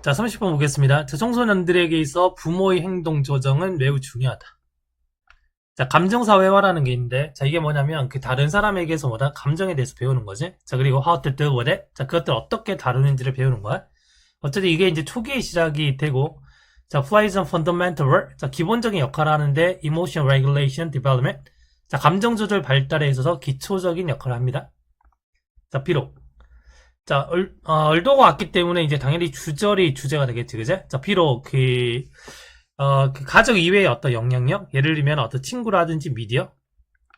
자, 30번 보겠습니다. 자, 청소년들에게 있어 부모의 행동 조정은 매우 중요하다. 자, 감정사회화라는 게 있는데, 자, 이게 뭐냐면, 그 다른 사람에게서 뭐다? 감정에 대해서 배우는 거지. 자, 그리고 how to deal with it. 자, 그것들 어떻게 다루는지를 배우는 거야. 어쨌든 이게 이제 초기의 시작이 되고, 자, plays a fundamental role. 자, 기본적인 역할을 하는데, emotion regulation development. 자, 감정 조절 발달에 있어서 기초적인 역할을 합니다. 자, 비록. 자, 얼도가 왔기 때문에 이제 당연히 주절이 주제가 되겠지, 그제? 자, 비록 그 가족 이외의 어떤 영향력, 예를 들면 어떤 친구라든지 미디어,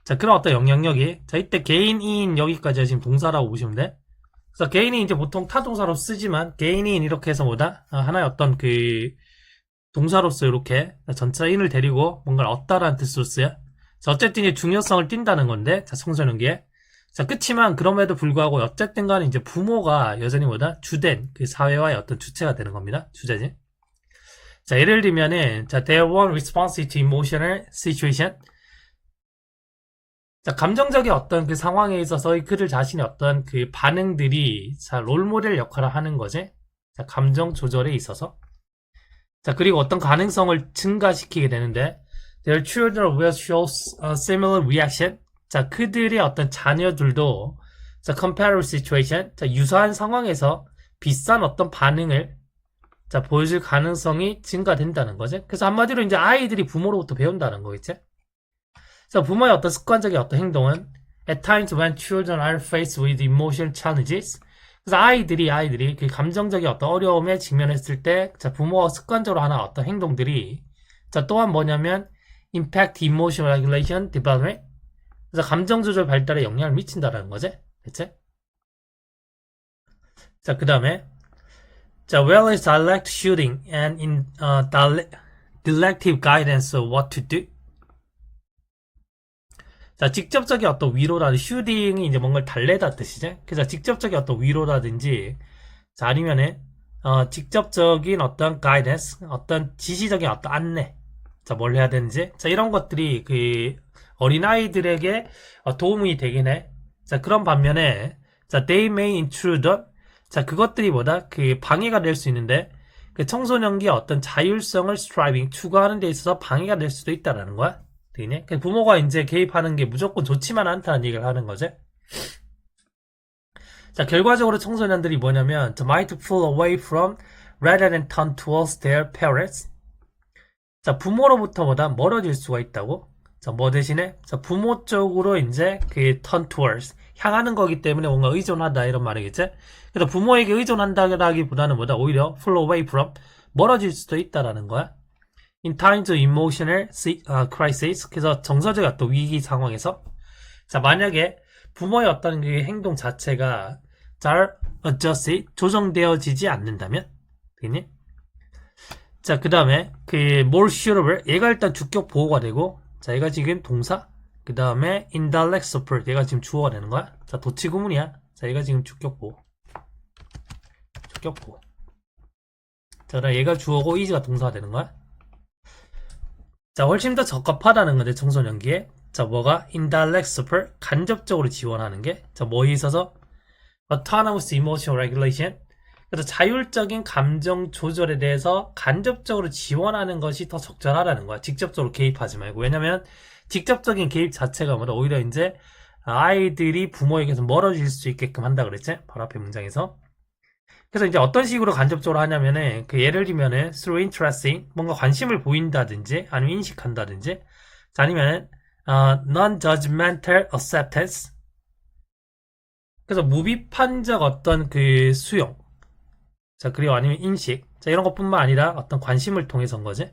자, 그런 어떤 영향력이, 자, 이때 개인인 여기까지가 지금 동사라고 보시면 돼. 그래서 개인이 이제 보통 타동사로 쓰지만, 개인인 이렇게 해서 뭐다? 하나의 어떤 그 동사로서 이렇게 전차인을 데리고 뭔가를 얻다라는 뜻으로 쓰여. 자, 어쨌든 이제 중요성을 띈다는 건데, 자, 청소년기에. 자, 그치만 그럼에도 불구하고 어쨌든 간에 이제 부모가 여전히 뭐다? 주된 그 사회와의 어떤 주체가 되는 겁니다. 주제지. 자, 예를 들면은, 자, their one response to emotional situation. 자, 감정적인 어떤 그 상황에 있어서 그들 자신의 어떤 그 반응들이, 자, 롤모델 역할을 하는 거지. 자, 감정 조절에 있어서. 자, 그리고 어떤 가능성을 증가시키게 되는데, their children will show a similar reaction. 자, 그들의 어떤 자녀들도, 자, comparative situation. 자, 유사한 상황에서 비슷한 어떤 반응을, 자, 보여줄 가능성이 증가된다는 거지. 그래서 한마디로 이제 아이들이 부모로부터 배운다는 거겠지. 그래서 부모의 어떤 습관적인 어떤 행동은 at times when children are faced with emotional challenges. 그래서 아이들이 그 감정적인 어떤 어려움에 직면했을 때, 자, 부모가 습관적으로 하는 어떤 행동들이, 자, 또한 뭐냐면 impact emotional regulation development. 그래서 감정 조절 발달에 영향을 미친다라는 거지. 그치? 자, 그 다음에 자, well is direct shooting and in directive guidance of what to do. 자, 직접적인 어떤 위로라든지 슈팅이 이제 뭔가를 달래다 뜻이지. 그래서 직접적인 어떤 위로라든지, 자, 아니면은 직접적인 어떤 guidance, 어떤 지시적인 어떤 안내. 자, 뭘 해야 되는지. 자, 이런 것들이 그 어린아이들에게 도움이 되긴 해. 자, 그런 반면에 자, they may intrude. 자, 그것들이 뭐다? 그 방해가 될 수 있는데, 그 청소년기의 어떤 자율성을 striving, 추구하는 데 있어서 방해가 될 수도 있다라는 거야. 되겠니? 그 부모가 이제 개입하는 게 무조건 좋지만 않다는 얘기를 하는 거지. 자, 결과적으로 청소년들이 뭐냐면, might pull away from rather than turn towards their parents. 자, 부모로부터보다 멀어질 수가 있다고. 자, 뭐 대신에? 자, 부모 쪽으로 이제 그 turn towards, 향하는 거기 때문에 뭔가 의존하다 이런 말이겠지? 그래서 부모에게 의존한다기보다는 뭐다? 오히려 fall away from, 멀어질 수도 있다라는 거야. In times of emotional crisis. 그래서 정서적 어떤 위기 상황에서. 자, 만약에 부모의 어떤 그 행동 자체가 잘 adjust, 조정되어지지 않는다면, 되겠니? 자, 그 다음에 그 more suitable, 얘가 일단 주격 보호가 되고, 자, 얘가 지금 동사, 그 다음에 indirect support, 얘가 지금 주어가 되는 거야. 자, 도치구문이야. 자, 얘가 지금 주격 보호. 자, 그럼 얘가 주어고 is가 동사가 되는 거야. 자, 훨씬 더 적합하다는 건데, 청소년기에. 자, 뭐가? indirect support, 간접적으로 지원하는 게. 자, 뭐에 있어서? autonomous emotional regulation. 그래서 자율적인 감정 조절에 대해서 간접적으로 지원하는 것이 더 적절하다는 거야. 직접적으로 개입하지 말고. 왜냐면, 직접적인 개입 자체가 뭐다? 오히려 이제 아이들이 부모에게서 멀어질 수 있게끔 한다 그랬지? 바로 앞에 문장에서. 그래서 이제 어떤 식으로 간접적으로 하냐면은, 그 예를 들면은, through interesting, 뭔가 관심을 보인다든지, 아니면 인식한다든지, 자, 아니면은, non-judgmental acceptance. 그래서 무비판적 어떤 그 수용. 자, 그리고 아니면 인식. 자, 이런 것뿐만 아니라 어떤 관심을 통해서인 거지.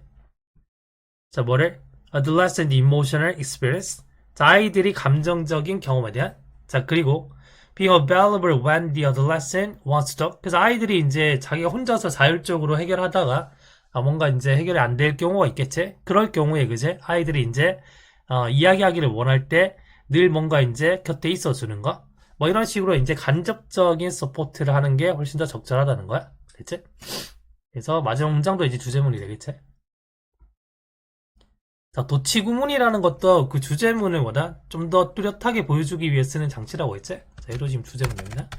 자, 뭐를? adolescent emotional experience. 자, 아이들이 감정적인 경험에 대한. 자, 그리고 being available when the adolescent wants to. 그래서 아이들이 이제 자기가 혼자서 자율적으로 해결하다가 뭔가 이제 해결이 안 될 경우가 있겠지. 그럴 경우에 그제 아이들이 이제 이야기하기를 원할 때 늘 뭔가 이제 곁에 있어주는 거. 뭐 이런 식으로 이제 간접적인 서포트를 하는 게 훨씬 더 적절하다는 거야. 그치? 그래서 마지막 문장도 이제 주제문이 되겠지? 자, 도치구문이라는 것도 그 주제문을 뭐다? 좀 더 뚜렷하게 보여주기 위해 쓰는 장치라고 했지? 자, 얘도 지금 주제문입니다.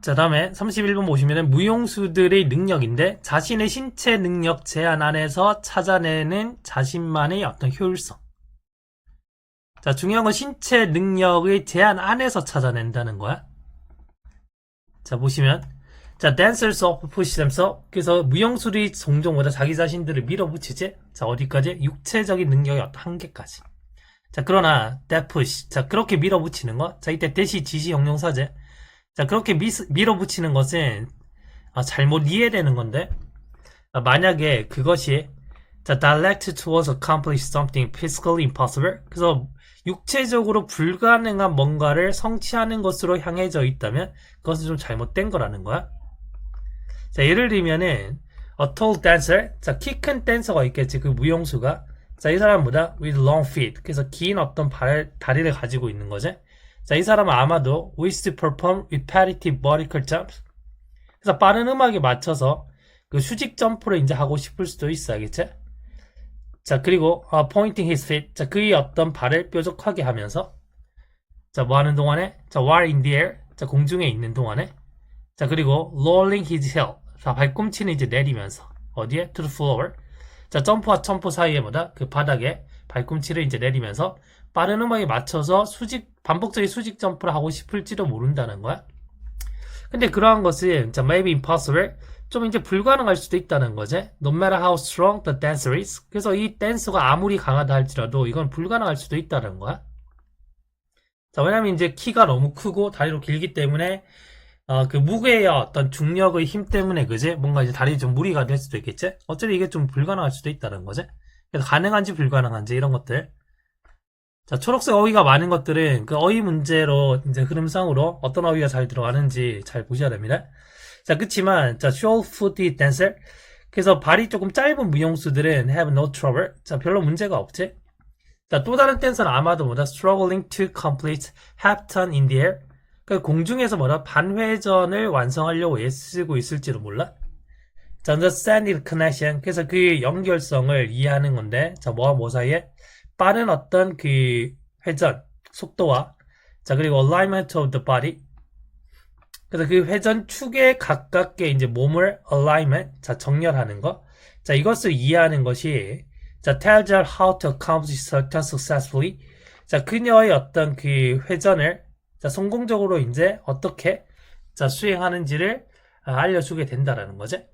자, 다음에 31번 보시면은 무용수들의 능력인데 자신의 신체 능력 제한 안에서 찾아내는 자신만의 어떤 효율성. 자, 중요한 건 신체 능력의 제한 안에서 찾아낸다는 거야. 자, 보시면 자, dancers of push themselves. 그래서 무용수들이 종종보다 자기 자신들을 밀어붙이지. 자, 어디까지? 육체적인 능력의 어떤 한계까지. 자, 그러나 that push. 자, 그렇게 밀어붙이는 거. 자, 이때 대시 지시 형용사제. 자, 그렇게 밀어붙이는 것은 잘못 이해되는 건데 만약에 그것이 자, direct towards accomplish something physically impossible. 그래서 육체적으로 불가능한 뭔가를 성취하는 것으로 향해져 있다면 그것은 좀 잘못된 거라는 거야. 자, 예를 들면은 a tall dancer. 자, 키 큰 댄서가 있겠지. 그 무용수가. 자, 이 사람보다 with long feet. 그래서 긴 어떤 다리를 가지고 있는 거지. 자, 이 사람은 아마도 wish to perform repetitive vertical jumps. 그래서 빠른 음악에 맞춰서 그 수직 점프를 이제 하고 싶을 수도 있어, 알겠지? 자, 그리고 pointing his feet. 자, 그의 어떤 발을 뾰족하게 하면서 자, 뭐 하는 동안에? 자, while in the air. 자, 공중에 있는 동안에. 자, 그리고 rolling his heel. 자, 발꿈치는 이제 내리면서 어디에? to the floor. 자, 점프와 점프 사이에 뭐다? 그 바닥에 발꿈치를 이제 내리면서 빠른 음악에 맞춰서 반복적인 수직 점프를 하고 싶을지도 모른다는 거야. 근데 그러한 것은 자, maybe impossible. 좀 이제 불가능할 수도 있다는 거지. No matter how strong the dancer is. 그래서 이 댄서가 아무리 강하다 할지라도 이건 불가능할 수도 있다는 거야. 자, 왜냐면 이제 키가 너무 크고 다리로 길기 때문에 그 무게의 어떤 중력의 힘 때문에 그지? 뭔가 이제 다리 좀 무리가 될 수도 있겠지? 어차피 이게 좀 불가능할 수도 있다는 거지? 그래서 가능한지 불가능한지 이런 것들. 자, 초록색 어휘가 많은 것들은 그 어휘 문제로 이제 흐름상으로 어떤 어휘가 잘 들어가는지 잘 보셔야 됩니다. 자, 그치만, 자, short-footed dancer. 그래서 발이 조금 짧은 무용수들은 have no trouble. 자, 별로 문제가 없지? 자, 또 다른 댄서는 아마도 뭐다? struggling to complete half turn in the air. 그 공중에서 뭐다? 반회전을 완성하려고 애쓰고 있을지도 몰라? 자, understanding connection. 그래서 그 연결성을 이해하는 건데, 자, 뭐와 뭐 사이에? 빠른 어떤 그 회전, 속도와, 자, 그리고 alignment of the body. 그래서 그 회전 축에 가깝게 이제 몸을 alignment, 자, 정렬하는 거. 자, 이것을 이해하는 것이, 자, tells her how to accomplish certain successfully. 자, 그녀의 어떤 그 회전을, 자, 성공적으로 이제 어떻게, 자, 수행하는지를 알려주게 된다라는 거지.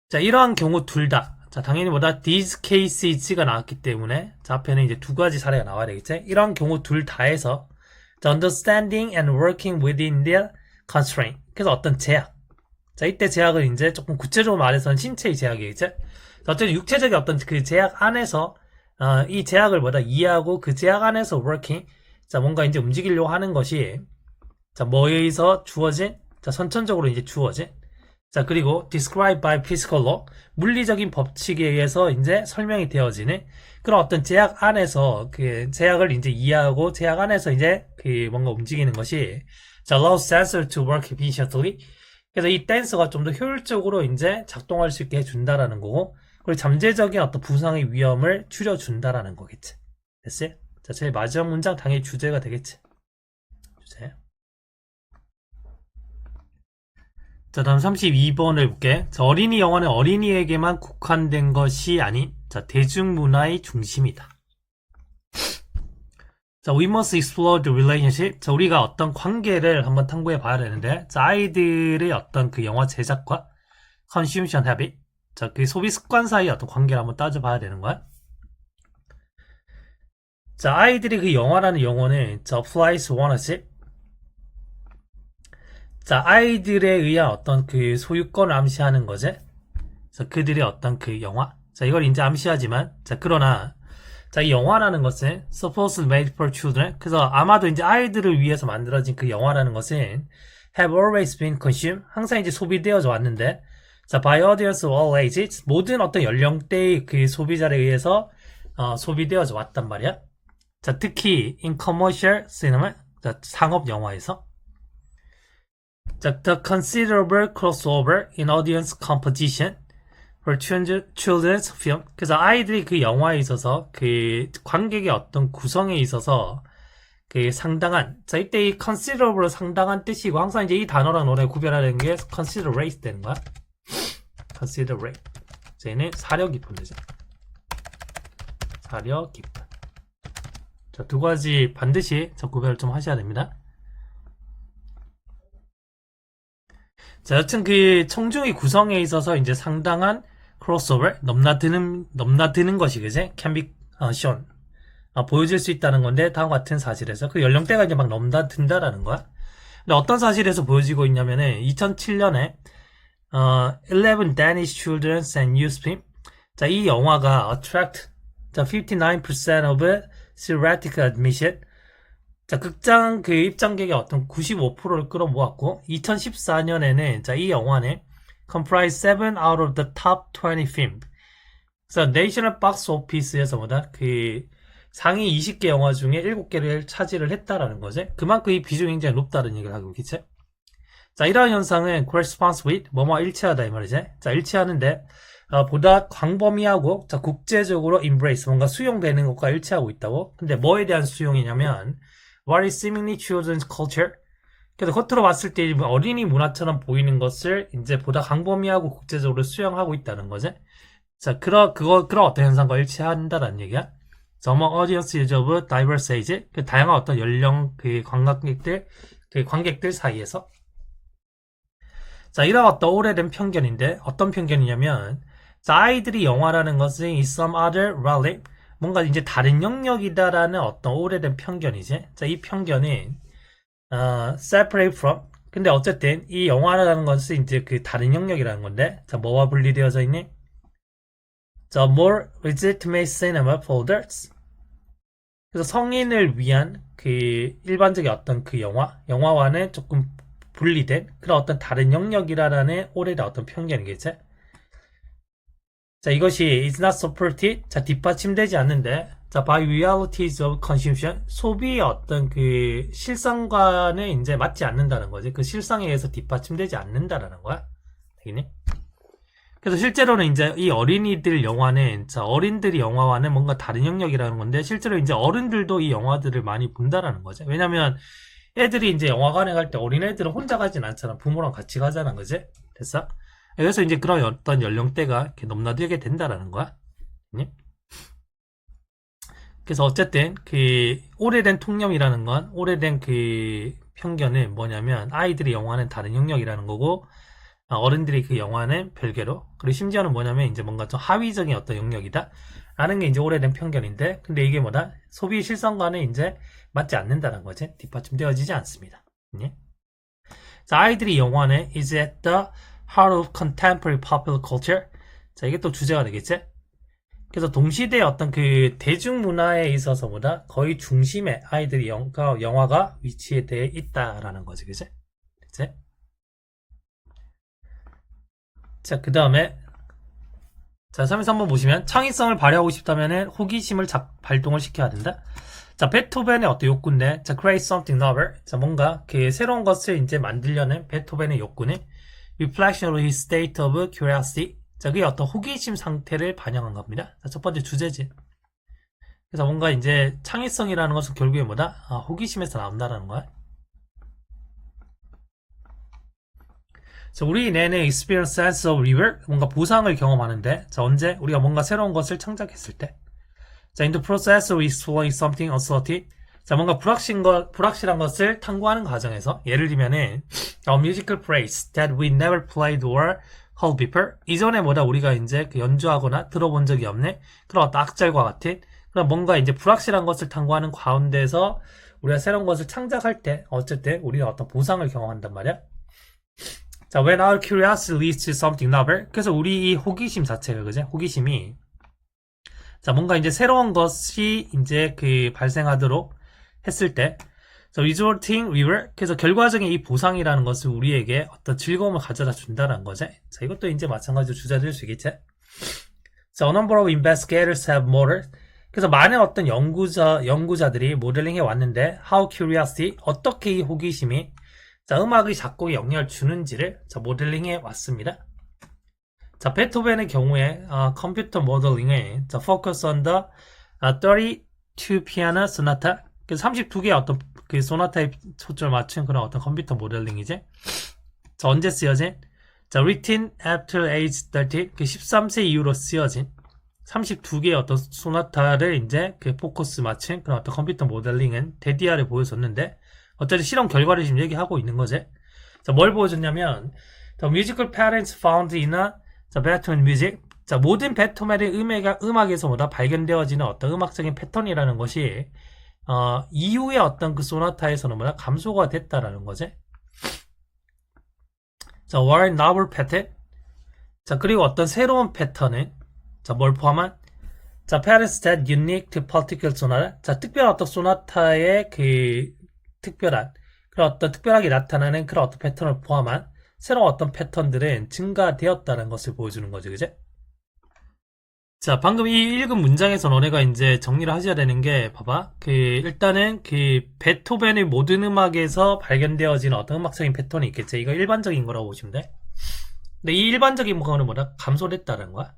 자, 이러한 경우 둘 다. 자, 당연히 뭐다? these cases가 나왔기 때문에, 자, 앞에는 이제 두 가지 사례가 나와야 되겠지? 이러한 경우 둘 다에서, 자, understanding and working within the constraint. 그래서 어떤 제약. 자, 이때 제약은 이제 조금 구체적으로 말해서는 신체의 제약이겠지? 어쨌든 육체적인 어떤 그 제약 안에서, 이 제약을 뭐다? 이해하고 그 제약 안에서 working. 자, 뭔가 이제 움직이려고 하는 것이, 자, 뭐에 의해서 주어진? 자, 선천적으로 이제 주어진. 자, 그리고 described by physical law. 물리적인 법칙에 의해서 이제 설명이 되어지는 그런 어떤 제약 안에서 그 제약을 이제 이해하고 제약 안에서 이제 그 뭔가 움직이는 것이 자, allows dancer to work efficiently. 그래서 이 댄서가 좀 더 효율적으로 이제 작동할 수 있게 해준다라는 거고, 그리고 잠재적인 어떤 부상의 위험을 줄여준다라는 거겠지. 됐어요? 자, 제일 마지막 문장 당연히 주제가 되겠지. 주제. 자, 다음 32번을 볼게. 자, 어린이 영화는 어린이에게만 국한된 것이 아닌, 자, 대중문화의 중심이다. 자, we must explore the relationship. 자, 우리가 어떤 관계를 한번 탐구해 봐야 되는데, 자, 아이들의 어떤 그 영화 제작과 consumption habit. 자, 그 소비 습관 사이의 어떤 관계를 한번 따져봐야 되는 거야. 자, 아이들이 그 영화라는 용어는, 자, applies ownership. 자, 아이들에 의한 어떤 그 소유권을 암시하는 거지. 자, 그들의 어떤 그 영화. 자, 이걸 이제 암시하지만, 자, 그러나, 자, 이 영화라는 것은 supposed made for children. 그래서 아마도 이제 아이들을 위해서 만들어진 그 영화라는 것은 have always been consumed. 항상 이제 소비되어져 왔는데, 자, by audience of all ages. 모든 어떤 연령대의 그 소비자에 의해서 소비되어져 왔단 말이야. 자, 특히 in commercial cinema. 자, 상업 영화에서. 자, the considerable crossover in audience composition for children's film. 그래서 아이들이 그 영화에 있어서 그 관객의 어떤 구성에 있어서 그 상당한. 자, 이때 이 considerable 상당한 뜻이고 항상 이제 이 단어랑 노래 구별하는 게 considerate 되는 거야. considerate. 자, 얘는 사려 깊은 되죠. 사려 깊은. 자, 두 가지 반드시 자, 구별을 좀 하셔야 됩니다. 자, 여튼 그 청중의 구성에 있어서 이제 상당한 crossover, 넘나드는 것이, 그지? can be shown. 보여질 수 있다는 건데, 다음과 같은 사실에서 그 연령대가 이제 막 넘나든다라는 거야. 근데 어떤 사실에서 보여지고 있냐면은, 2007년에, 11 Danish Children's and Youth Film. 자, 이 영화가 attract, 자, 59% of theatrical admission. 자, 극장 그 입장객의 어떤 95%를 끌어모았고, 2014년에는, 자, 이 영화는 comprise 7 out of the top 20 film. 그래서 내셔널 박스 오피스에서 보다 그 상위 20개 영화 중에 7개를 차지를 했다라는 거지. 그만큼 이 비중이 굉장히 높다는 얘기를 하고 있겠지. 자, 이러한 현상은 corresponds with 뭐뭐 일치하다 이 말이지. 자, 일치하는데 보다 광범위하고 자, 국제적으로 embrace 뭔가 수용되는 것과 일치하고 있다고. 근데 뭐에 대한 수용이냐면 what is seemingly children's culture. 그래서 겉으로 봤을 때 어린이 문화처럼 보이는 것을 이제 보다 광범위하고 국제적으로 수용하고 있다는 거지. 자, 그런 어떤 현상과 일치한다는 얘기야. 자, among audiences of diverse age, 그 다양한 어떤 연령, 그 관객들 사이에서. 자, 이런 어떤 오래된 편견인데, 어떤 편견이냐면, 자, 아이들이 영화라는 것은 is some other realm, 뭔가 이제 다른 영역이다라는 어떤 오래된 편견이지. 자, 이 편견이, separate from, 근데 어쨌든 이 영화라는 것은 이제 그 다른 영역이라는 건데, 자, 뭐와 분리되어져 있니? 자, more legitimate cinema for adults. 그래서 성인을 위한 그 일반적인 어떤 그 영화와는 조금 분리된 그런 어떤 다른 영역이라는 오래된 어떤 편견이겠지. 자, 이것이 is not supported. 자, 뒷받침되지 않는데, 자, by realities of consumption. 소비의 어떤 그 실상과는 이제 맞지 않는다는 거지. 그 실상에 의해서 뒷받침되지 않는다라는 거야. 되겠니? 그래서 실제로는 이제 이 어린이들 영화는, 자, 어린들이 영화와는 뭔가 다른 영역이라는 건데, 실제로 이제 어른들도 이 영화들을 많이 본다라는 거죠. 왜냐면, 애들이 이제 영화관에 갈 때 어린애들은 혼자 가진 않잖아. 부모랑 같이 가자는 거지. 됐어? 그래서 이제 그런 어떤 연령대가 이렇게 넘나들게 된다라는 거야. 그래서 어쨌든, 그, 오래된 통념이라는 건, 오래된 그 편견은 뭐냐면, 아이들이 영화는 다른 영역이라는 거고, 어른들이 그 영화는 별개로. 그리고 심지어는 뭐냐면 이제 뭔가 좀 하위적인 어떤 영역이다 라는 게 이제 오래된 편견인데, 근데 이게 뭐다? 소비 실성과는 이제 맞지 않는다는 거지. 뒷받침되어지지 않습니다. 예? 자, 아이들이 영화는 is at the heart of contemporary popular culture. 자, 이게 또 주제가 되겠지? 그래서 동시대의 어떤 그 대중문화에 있어서보다 거의 중심에 아이들이 영화가 위치해 있다라는 거지. 그치? 그치? 자, 그 다음에 자, 3에서 한번 보시면 창의성을 발휘하고 싶다면 호기심을 발동을 시켜야 된다. 자, 베토벤의 어떤 욕구인데, 자, create something novel. 자, 뭔가 그 새로운 것을 이제 만들려는 베토벤의 욕구는 reflection of his state of curiosity. 자, 그게 어떤 호기심 상태를 반영한 겁니다. 자, 첫 번째 주제지. 그래서 뭔가 이제 창의성이라는 것은 결국에 뭐다? 호기심에서 나온다라는 거야. 자, 우리 내내 experience sense of reward, 뭔가 보상을 경험하는데, 자, 언제? 우리가 뭔가 새로운 것을 창작했을 때. 자, in the process of exploring something uncertain. 자, 뭔가 불확실한 것을 탐구하는 과정에서, 예를 들면은, a musical phrase that we never played or heard before. 이전에 뭐다 우리가 이제 그 연주하거나 들어본 적이 없는 그런 어떤 악절과 같은, 그런 뭔가 이제 불확실한 것을 탐구하는 가운데서 우리가 새로운 것을 창작할 때, 어쨌든 우리가 어떤 보상을 경험한단 말이야. 자, when our curiosity leads to something novel. 그래서 우리 이 호기심 자체가, 그죠? 호기심이, 자, 뭔가 이제 새로운 것이 이제 그 발생하도록 했을 때, 자, resulting reward. 그래서 결과적인 이 보상이라는 것을 우리에게 어떤 즐거움을 가져다 준다는 거죠. 자, 이것도 이제 마찬가지로 주자될 수 있겠지? 자, a number of investigators have modeled. 그래서 많은 어떤 연구자들이 모델링 해 왔는데, how curiosity, 어떻게 이 호기심이 자, 음악의 작곡에 영향을 주는지를 자, 모델링해 왔습니다. 자, 베토벤의 경우에 컴퓨터 모델링에 자, focus on the 32 piano sonata. 그래서 32개의 어떤 그 소나타에 초점을 맞춘 그런 어떤 컴퓨터 모델링이지. 자, 언제 쓰여진? 자, written after age 13, 그 13세 이후로 쓰여진 32개의 어떤 소나타를 이제 그 포커스 맞춘 그런 어떤 컴퓨터 모델링은 데디아를 보여줬는데, 어쨌든 실험 결과를 지금 얘기하고 있는 거지. 자, 뭘 보여줬냐면, The musical patterns found in a Beethoven music. 자, 모든 베토벤의 음악에서보다 발견되어지는 어떤 음악적인 패턴이라는 것이, 이후의 어떤 그 소나타에서는 뭐냐? 감소가 됐다라는 거지. 자, while novel pattern. 자, 그리고 어떤 새로운 패턴은, 자, 뭘 포함한? 자, patterns that unique to particular sonata. 자, 특별한 어떤 소나타의 그 특별한, 그런 어떤 특별하게 나타나는 그런 어떤 패턴을 포함한 새로운 어떤 패턴들은 증가되었다는 것을 보여주는 거지, 그제? 자, 방금 이 읽은 문장에서 너네가 이제 정리를 하셔야 되는 게, 봐봐. 일단은 베토벤의 모든 음악에서 발견되어지는 어떤 음악적인 패턴이 있겠지. 이거 일반적인 거라고 보시면 돼. 근데 이 일반적인 거는 뭐다? 감소됐다는 거야.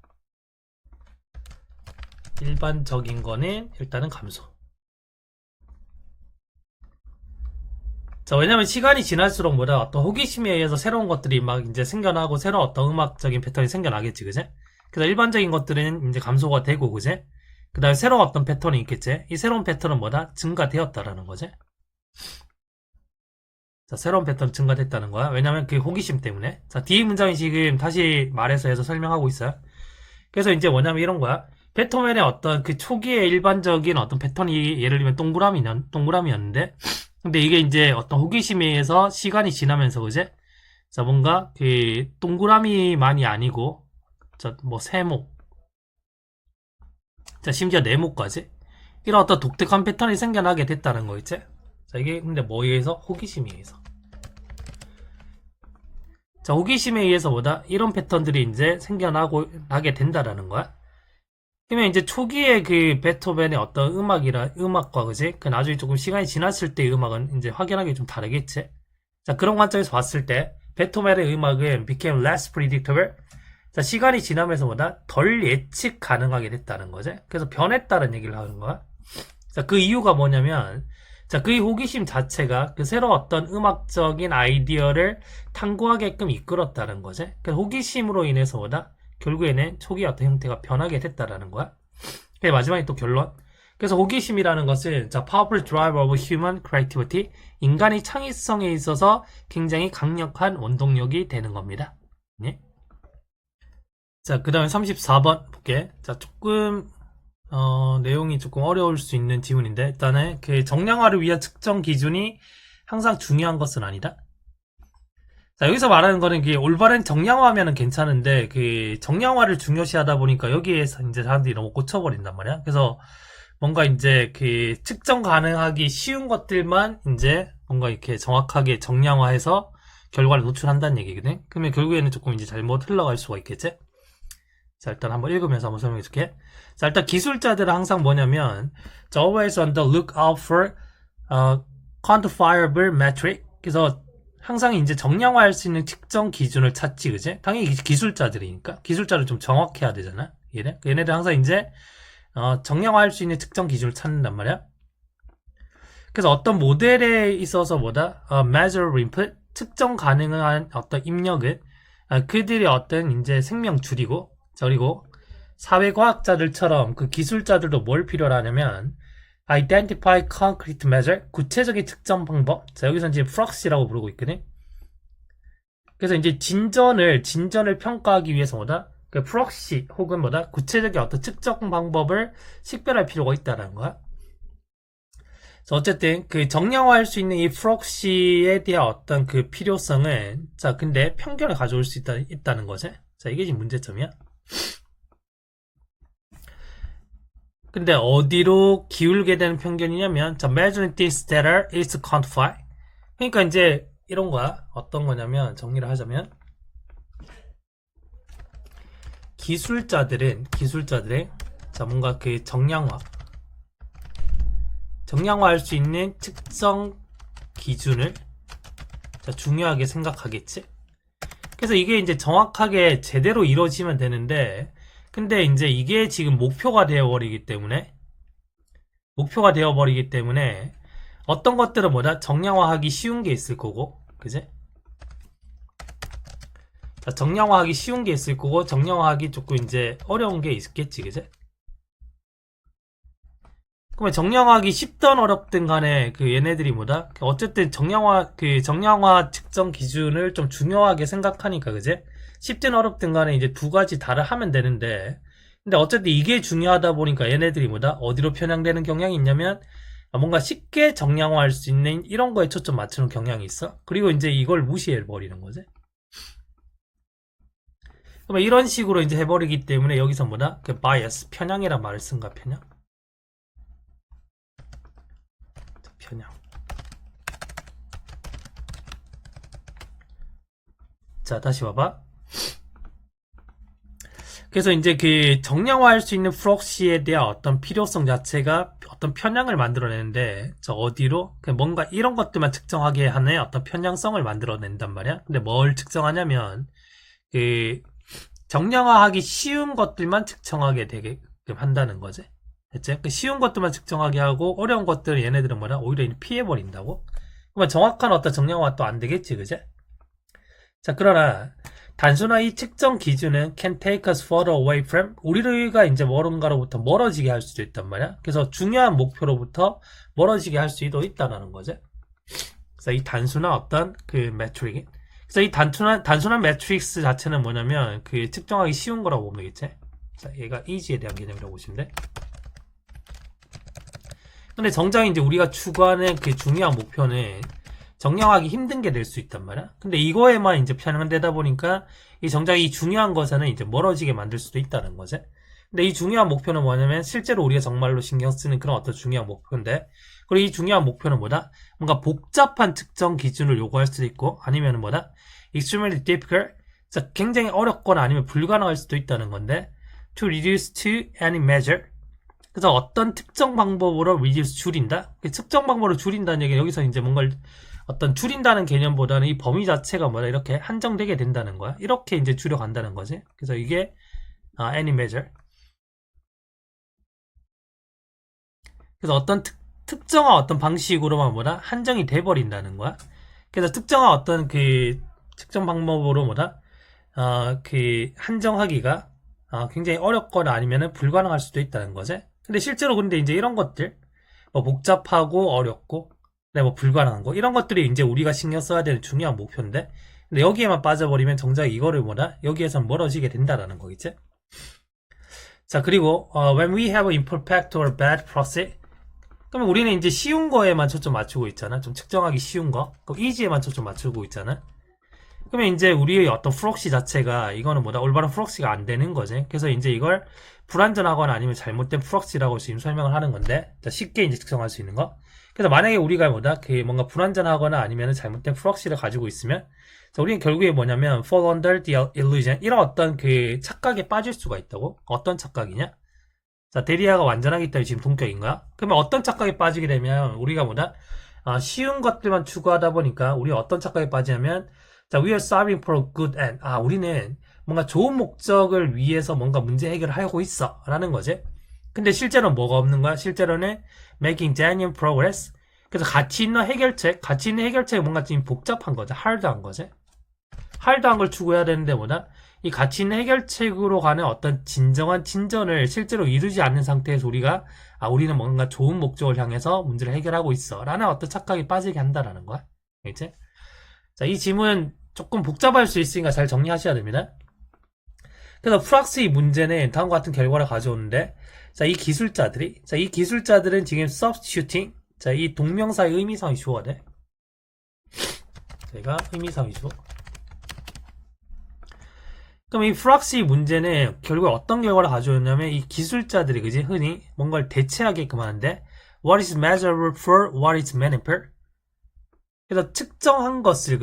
일반적인 거는 일단은 감소. 자, 왜냐면 시간이 지날수록 뭐다? 어떤 호기심에 의해서 새로운 것들이 막 이제 생겨나고 새로운 어떤 음악적인 패턴이 생겨나겠지, 그제? 그래서 일반적인 것들은 이제 감소가 되고, 그제? 그 다음에 새로운 어떤 패턴이 있겠지? 이 새로운 패턴은 뭐다? 증가되었다라는 거지? 자, 새로운 패턴 증가됐다는 거야. 왜냐면 그 호기심 때문에. 자, 뒤에 문장이 지금 다시 말해서 해서 설명하고 있어요. 그래서 이제 뭐냐면 이런 거야. 베토벤의 어떤 그 초기의 일반적인 어떤 패턴이 예를 들면 동그라미였는데, 근데 이게 이제 어떤 호기심에 의해서 시간이 지나면서, 그제? 자, 뭔가 그 동그라미만이 아니고, 자, 뭐 세모, 자, 심지어 네모까지 이런 어떤 독특한 패턴이 생겨나게 됐다는 거 있지? 자, 이게 근데 뭐에 의해서? 호기심에 의해서. 자, 호기심에 의해서 뭐다? 이런 패턴들이 이제 나게 된다라는 거야. 그러면 이제 초기에 그 베토벤의 어떤 음악과, 그지? 그 나중에 조금 시간이 지났을 때의 음악은 이제 확연하게 좀 다르겠지? 자, 그런 관점에서 봤을 때, 베토벤의 음악은 became less predictable. 자, 시간이 지나면서 보다 덜 예측 가능하게 됐다는 거지. 그래서 변했다는 얘기를 하는 거야. 자, 그 이유가 뭐냐면, 자, 그의 호기심 자체가 그 새로 어떤 음악적인 아이디어를 탐구하게끔 이끌었다는 거지. 그 호기심으로 인해서 보다 결국에는 초기 어떤 형태가 변하게 됐다라는 거야. 그래서 마지막에 또 결론. 그래서 호기심이라는 것은, 자, powerful driver of human creativity. 인간의 창의성에 있어서 굉장히 강력한 원동력이 되는 겁니다. 네? 자, 그 다음에 34번 볼게. 자, 조금 내용이 조금 어려울 수 있는 지문인데, 일단은 그 정량화를 위한 측정 기준이 항상 중요한 것은 아니다. 자, 여기서 말하는 거는 그 올바른 정량화하면은 괜찮은데, 그 정량화를 중요시하다 보니까 여기에서 이제 사람들이 너무 꽂혀버린단 말이야. 그래서 뭔가 이제 그 측정 가능하기 쉬운 것들만 이제 뭔가 이렇게 정확하게 정량화해서 결과를 노출한다는 얘기거든. 그러면 결국에는 조금 이제 잘못 흘러갈 수가 있겠지? 자, 일단 한번 읽으면서 한번 설명해 줄게. 자, 일단 기술자들은 항상 뭐냐면, 자, always on the lookout for quantifiable metric. 그래서 항상 이제 정량화할 수 있는 측정 기준을 찾지, 그지? 당연히 기술자들이니까. 기술자를 좀 정확해야 되잖아. 얘네들 항상 이제 정량화할 수 있는 측정 기준을 찾는단 말이야. 그래서 어떤 모델에 있어서 measure input, 측정 가능한 어떤 입력은 그들의 어떤 이제 생명줄이고, 자, 그리고 사회과학자들처럼 그 기술자들도 뭘 필요로 하냐면 identify concrete measure, 구체적인 측정 방법. 자, 여기서 이제 proxy라고 부르고 있거든. 그래서 이제 진전을 평가하기 위해서 그 proxy 혹은 구체적인 어떤 측정 방법을 식별할 필요가 있다는 거야. 자, 어쨌든 그 정량화할 수 있는 이 proxy에 대한 어떤 그 필요성은, 자, 근데 편견을 가져올 수 있다는 거지. 자, 이게 지금 문제점이야. 근데 어디로 기울게 되는 편견이냐면, 자, measuring things that is quantified. 그러니까 이제 이런 거야. 어떤 거냐면, 정리를 하자면, 기술자들의 자, 뭔가 그 정량화할 수 있는 측정 기준을, 자, 중요하게 생각하겠지. 그래서 이게 이제 정확하게 제대로 이루어지면 되는데, 근데 이제 이게 지금 목표가 되어버리기 때문에 어떤 것들은 뭐다? 정량화하기 쉬운 게 있을 거고, 그지? 자, 정량화하기 쉬운 게 있을 거고, 정량화하기 조금 이제 어려운 게 있겠지, 그지? 그러면 정량화하기 쉽든 어렵든 간에 그 얘네들이 뭐다? 어쨌든 정량화 측정 기준을 좀 중요하게 생각하니까, 그지? 쉽든 어렵든 간에 이제 두 가지 다를 하면 되는데, 근데 어쨌든 이게 중요하다 보니까 얘네들이 뭐다? 어디로 편향되는 경향이 있냐면, 뭔가 쉽게 정량화할 수 있는 이런 거에 초점 맞추는 경향이 있어. 그리고 이제 이걸 무시해 버리는 거지. 그러면 이런 식으로 이제 해버리기 때문에 여기서 뭐다? 그 bias, 편향이란 말을 쓴가, 편향? 편향. 자, 다시 봐봐. 그래서 이제 그 정량화할 수 있는 프록시에 대한 어떤 필요성 자체가 어떤 편향을 만들어내는데, 저 어디로? 뭔가 이런 것들만 측정하게 하는 어떤 편향성을 만들어낸단 말이야. 근데 뭘 측정하냐면, 그 정량화하기 쉬운 것들만 측정하게 되게 한다는 거지. 됐지? 그 쉬운 것들만 측정하게 하고 어려운 것들은 얘네들은 뭐냐? 오히려 피해버린다고? 그러면 정확한 어떤 정량화가 또 안 되겠지, 그제? 자, 그러나 단순한 이 측정 기준은 can take us further away from 우리가 이제 뭔가로부터 멀어지게 할 수도 있단 말이야. 그래서 중요한 목표로부터 멀어지게 할 수도 있다는 거지. 그래서 이 단순한 어떤 그 매트릭. 그래서 이 단순한 매트릭스 자체는 뭐냐면 그 측정하기 쉬운 거라고 보면 되겠지. 자, 얘가 easy에 대한 개념이라고 보시면 돼. 근데 정작 이제 우리가 추구하는 그 중요한 목표는 정량하기 힘든 게 될 수 있단 말이야. 근데 이거에만 이제 편향되다 보니까 이 정작 이 중요한 것에는 이제 멀어지게 만들 수도 있다는 거지. 근데 이 중요한 목표는 뭐냐면 실제로 우리가 정말로 신경 쓰는 그런 어떤 중요한 목표인데, 그리고 이 중요한 목표는 뭐다? 뭔가 복잡한 측정 기준을 요구할 수도 있고, 아니면 뭐다? extremely difficult, 굉장히 어렵거나 아니면 불가능할 수도 있다는 건데, to reduce to any measure. 그래서 어떤 특정 방법으로 reduce 줄인다? 측정 방법으로 줄인다는 얘기는 여기서 이제 뭔가 어떤 줄인다는 개념보다는 이 범위 자체가 뭐다? 이렇게 한정되게 된다는 거야. 이렇게 이제 줄여간다는 거지. 그래서 이게 any measure. 그래서 어떤 특정한 어떤 방식으로만 뭐다? 한정이 돼버린다는 거야. 그래서 특정한 어떤 그 측정 방법으로 뭐다? 그 한정하기가 굉장히 어렵거나 아니면은 불가능할 수도 있다는 거지. 근데 실제로 근데 이제 이런 것들 뭐 복잡하고 어렵고 뭐 불가능한 거 이런 것들이 이제 우리가 신경 써야 되는 중요한 목표인데, 근데 여기에만 빠져버리면 정작 이거를 뭐다? 여기에서 멀어지게 된다라는 거겠지. 자, 그리고 when we have imperfect or bad proxy, 그러면 우리는 이제 쉬운 거에만 초점 맞추고 있잖아. 좀 측정하기 쉬운 거. 그럼 easy에만 초점 맞추고 있잖아. 그러면 이제 우리의 어떤 프록시 자체가 이거는 뭐다? 올바른 프록시가 안 되는 거지. 그래서 이제 이걸 불완전하거나 아니면 잘못된 프록시라고 지금 설명을 하는 건데, 쉽게 이제 측정할 수 있는 거. 그래서 만약에 우리가 뭐다? 그 뭔가 불완전하거나 아니면 잘못된 프록시를 가지고 있으면, 자, 우리는 결국에 뭐냐면 fall under the illusion, 이런 어떤 그 착각에 빠질 수가 있다고. 어떤 착각이냐? 자, 데리아가 완전하기 때문에 지금 동격인 거야. 그러면 어떤 착각에 빠지게 되면 우리가 뭐다? 쉬운 것들만 추구하다 보니까 우리가 어떤 착각에 빠지냐면, 자, we are striving for a good end. 우리는 뭔가 좋은 목적을 위해서 뭔가 문제 해결을 하고 있어. 라는 거지. 근데 실제로는 뭐가 없는 거야? 실제로는 making genuine progress. 그래서 가치 있는 해결책이 뭔가 좀 복잡한 거지. 하드한 거지. 하드한 걸 추구해야 되는데 뭐다? 이 가치 있는 해결책으로 가는 어떤 진정한 진전을 실제로 이루지 않는 상태에서 우리는 뭔가 좋은 목적을 향해서 문제를 해결하고 있어. 라는 어떤 착각에 빠지게 한다라는 거야. 알겠지? 자, 이 질문 조금 복잡할 수 있으니까 잘 정리하셔야 됩니다. 그래서 프락스의 문제는 다음과 같은 결과를 가져오는데, 자, 이 기술자들은 지금 substituting, 자, 이 동명사의 의미상이 주어야 돼. 제가 의미상이 주어. 그럼 이 프락스의 문제는 결국 어떤 결과를 가져오냐면, 이 기술자들이, 그지? 흔히 뭔가를 대체하게끔 하는데, what is measurable for what is meaningful? 그래서 측정한 것을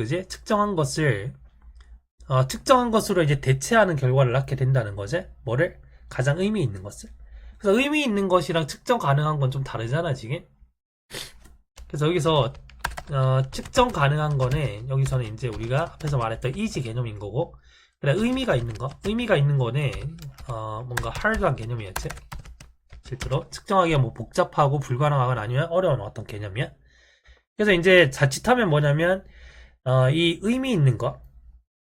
측정한 것으로 이제 대체하는 결과를 낳게 된다는 거지. 뭐를? 가장 의미 있는 것을. 그래서 의미 있는 것이랑 측정 가능한 건 좀 다르잖아, 지금. 그래서 여기서 측정 가능한 거는 여기서는 이제 우리가 앞에서 말했던 easy 개념인 거고, 그래 의미가 있는 거는 뭔가 hard한 개념이었지. 실제로 측정하기가 뭐 복잡하고 불가능하거나 아니면 어려운 어떤 개념이야. 그래서 이제 자칫하면 뭐냐면 이 의미 있는 거,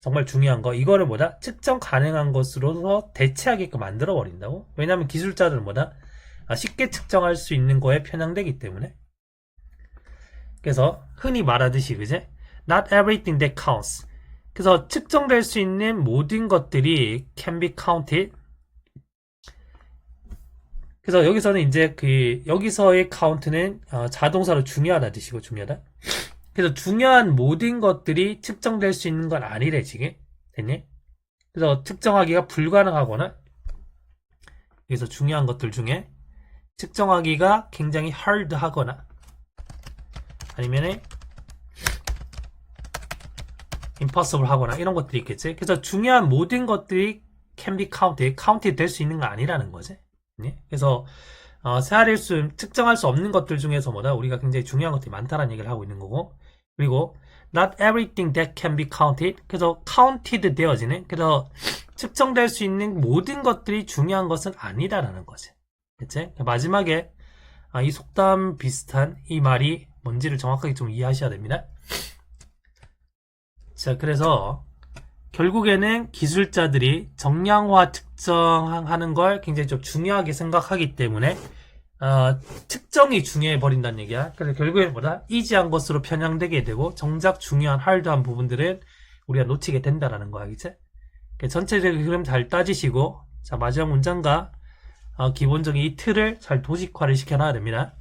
정말 중요한 거, 이거를 뭐다? 측정 가능한 것으로서 대체하게끔 만들어 버린다고. 왜냐면 기술자들은 뭐다? 쉽게 측정할 수 있는 거에 편향되기 때문에. 그래서 흔히 말하듯이 그제 not everything that counts. 그래서 측정될 수 있는 모든 것들이 can be counted. 그래서 여기서는 이제 여기서의 count는 자동사로 중요하다 뜻이고 중요하다. 그래서 중요한 모든 것들이 측정될 수 있는 건 아니래 지금. 됐니? 그래서 측정하기가 불가능하거나 여기서 중요한 것들 중에 측정하기가 굉장히 hard하거나 아니면은 impossible 하거나 이런 것들이 있겠지. 그래서 중요한 모든 것들이 can be counted 될 수 있는 건 아니라는 거지. 네? 그래서 측정할 수 없는 것들 중에서 뭐다 우리가 굉장히 중요한 것들이 많다는 얘기를 하고 있는 거고, 그리고 not everything that can be counted. 그래서 counted 되어지는, 그래서 측정될 수 있는 모든 것들이 중요한 것은 아니다라는 거지. 그치? 마지막에 이 속담 비슷한 이 말이 뭔지를 정확하게 좀 이해하셔야 됩니다. 자, 그래서 결국에는 기술자들이 정량화 측정하는 걸 굉장히 좀 중요하게 생각하기 때문에 측정이 중요해 버린다는 얘기야. 그래서 결국엔 뭐다? 이지한 것으로 편향되게 되고 정작 중요한 하드한 부분들은 우리가 놓치게 된다라는 거야, 그치? 전체적인 흐름 잘 따지시고, 자, 마지막 문장과 기본적인 이 틀을 잘 도식화를 시켜놔야 됩니다.